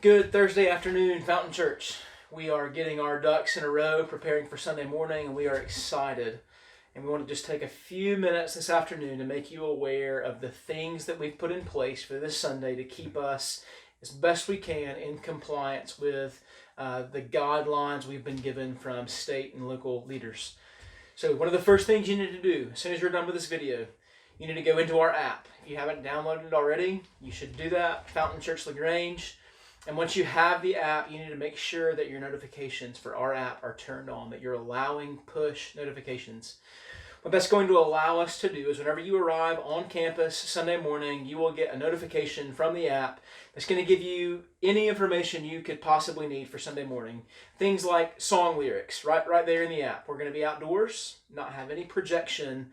Good Thursday afternoon, Fountain Church. We are getting our ducks in a row, preparing for Sunday morning, and we are excited. And we want to just take a few minutes this afternoon to make you aware of the things that we've put in place for this Sunday to keep us as best we can in compliance with the guidelines we've been given from state and local leaders. So one of the first things you need to do, as soon as you're done with this video, you need to go into our app. If you haven't downloaded it already, you should do that, Fountain Church LaGrange. And once you have the app, you need to make sure that your notifications for our app are turned on, that you're allowing push notifications. What that's going to allow us to do is whenever you arrive on campus Sunday morning, you will get a notification from the app that's going to give you any information you could possibly need for Sunday morning. Things like song lyrics, right there in the app. We're going to be outdoors, not have any projection,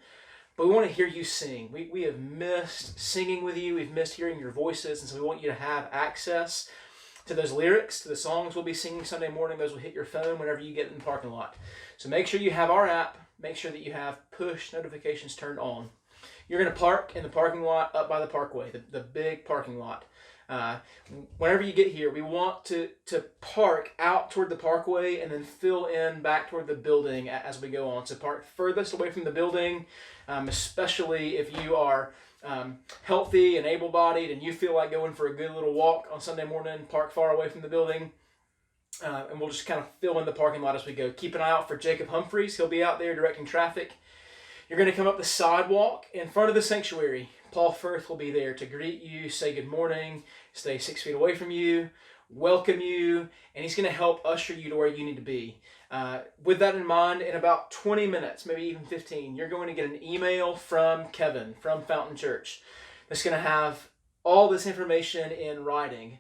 but we want to hear you sing. We have missed singing with you. We've missed hearing your voices, and so we want you to have access to those lyrics, to the songs we'll be singing Sunday morning. Those will hit your phone whenever you get in the parking lot. So make sure you have our app. Make sure that you have push notifications turned on. You're going to park in the parking lot up by the parkway, the big parking lot. Whenever you get here, we want to park out toward the parkway and then fill in back toward the building as we go on. So park furthest away from the building, especially if you are healthy and able-bodied and you feel like going for a good little walk on Sunday morning. Park far away from the building. And we'll just kind of fill in the parking lot as we go. Keep an eye out for Jacob Humphreys. He'll be out there directing traffic. You're going to come up the sidewalk in front of the sanctuary. Paul Firth will be there to greet you, say good morning, stay 6 feet away from you, welcome you, and he's going to help usher you to where you need to be. With that in mind, in about 20 minutes, maybe even 15, you're going to get an email from Kevin from Fountain Church that's going to have all this information in writing.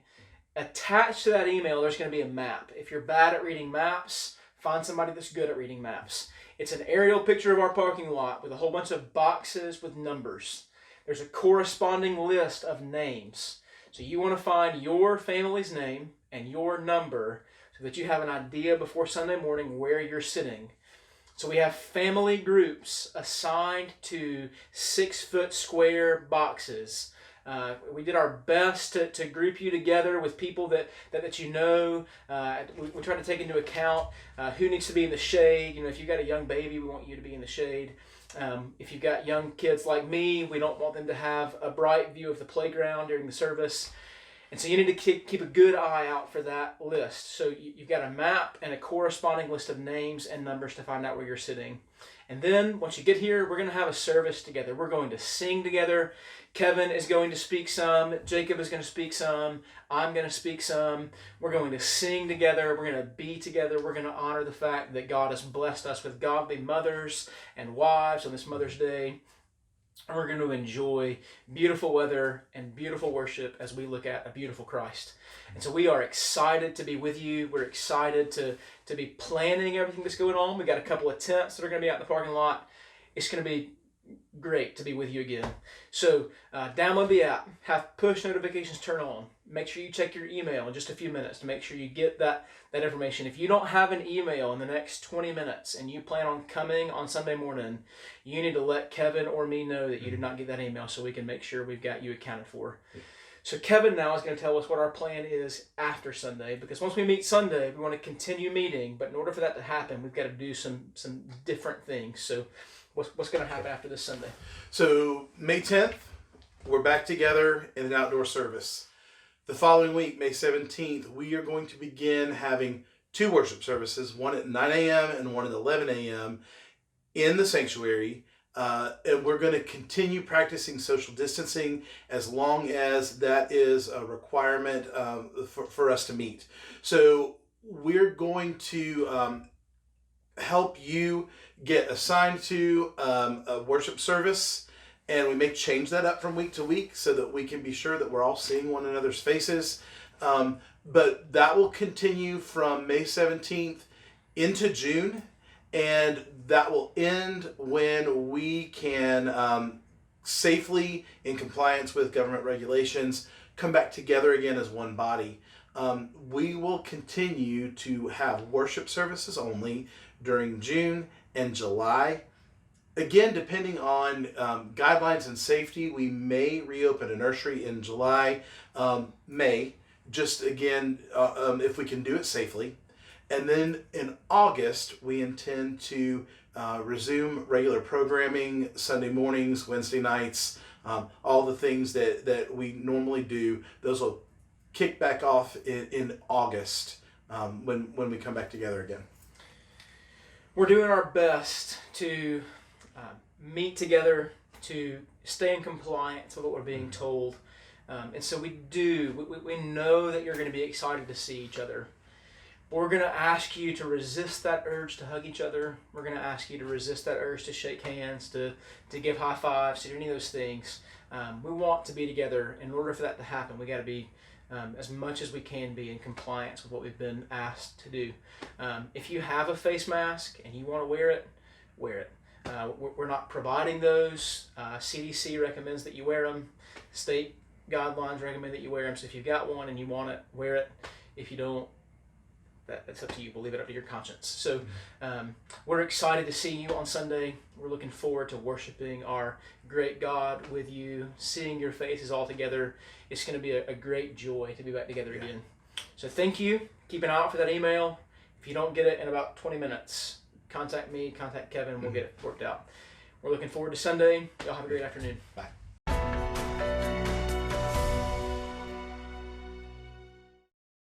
Attached to that email, there's going to be a map. If you're bad at reading maps, find somebody that's good at reading maps. It's an aerial picture of our parking lot with a whole bunch of boxes with numbers. There's a corresponding list of names. So you want to find your family's name and your number so that you have an idea before Sunday morning where you're sitting. So we have family groups assigned to 6-foot square boxes. We did our best to group you together with people that you know. We try to take into account who needs to be in the shade. You know, if you've got a young baby, we want you to be in the shade. If you've got young kids like me, we don't want them to have a bright view of the playground during the service. And so you need to keep a good eye out for that list. So you've got a map and a corresponding list of names and numbers to find out where you're sitting. And then once you get here, we're going to have a service together. We're going to sing together. Kevin is going to speak some. Jacob is going to speak some. I'm going to speak some. We're going to sing together. We're going to be together. We're going to honor the fact that God has blessed us with godly mothers and wives on this Mother's Day. And we're going to enjoy beautiful weather and beautiful worship as we look at a beautiful Christ. And so we are excited to be with you. We're excited to be planning everything that's going on. We got a couple of tents that are going to be out in the parking lot. It's going to be great to be with you again. So download the app, have push notifications turn on. Make sure you check your email in just a few minutes to make sure you get that information. If you don't have an email in the next 20 minutes and you plan on coming on Sunday morning, you need to let Kevin or me know that you did not get that email so we can make sure we've got you accounted for. So Kevin now is going to tell us what our plan is after Sunday, because once we meet Sunday, we want to continue meeting, but in order for that to happen, we've got to do some different things. So what's going to happen after this Sunday? So May 10th, we're back together in an outdoor service. The following week, May 17th, we are going to begin having 2 worship services, one at 9 a.m. and one at 11 a.m. in the sanctuary. And we're going to continue practicing social distancing as long as that is a requirement for us to meet. So we're going to help you get assigned to a worship service, and we may change that up from week to week so that we can be sure that we're all seeing one another's faces. But that will continue from May 17th into June, and that will end when we can safely, in compliance with government regulations, come back together again as one body. We will continue to have worship services only during June and July. Again, depending on guidelines and safety, we may reopen a nursery in May just again, if we can do it safely. And then in August, we intend to resume regular programming, Sunday mornings, Wednesday nights, all the things that we normally do. Those will kick back off in August when we come back together again. We're doing our best to meet together, to stay in compliance with what we're being told. And so we know that you're going to be excited to see each other. We're going to ask you to resist that urge to hug each other. We're going to ask you to resist that urge to shake hands, to give high fives, to do any of those things. We want to be together. In order for that to happen, we got to be as much as we can be in compliance with what we've been asked to do. If you have a face mask and you want to wear it, wear it. We're not providing those. CDC recommends that you wear them. State guidelines recommend that you wear them. So if you've got one and you want it, wear it. If you don't, that's up to you. We'll leave it up to your conscience. So we're excited to see you on Sunday. We're looking forward to worshiping our great God with you, seeing your faces all together. It's going to be a great joy to be back together again. So thank you. Keep an eye out for that email. If you don't get it in about 20 minutes, contact me, contact Kevin, and we'll get it worked out. We're looking forward to Sunday. Y'all have a great afternoon. Bye.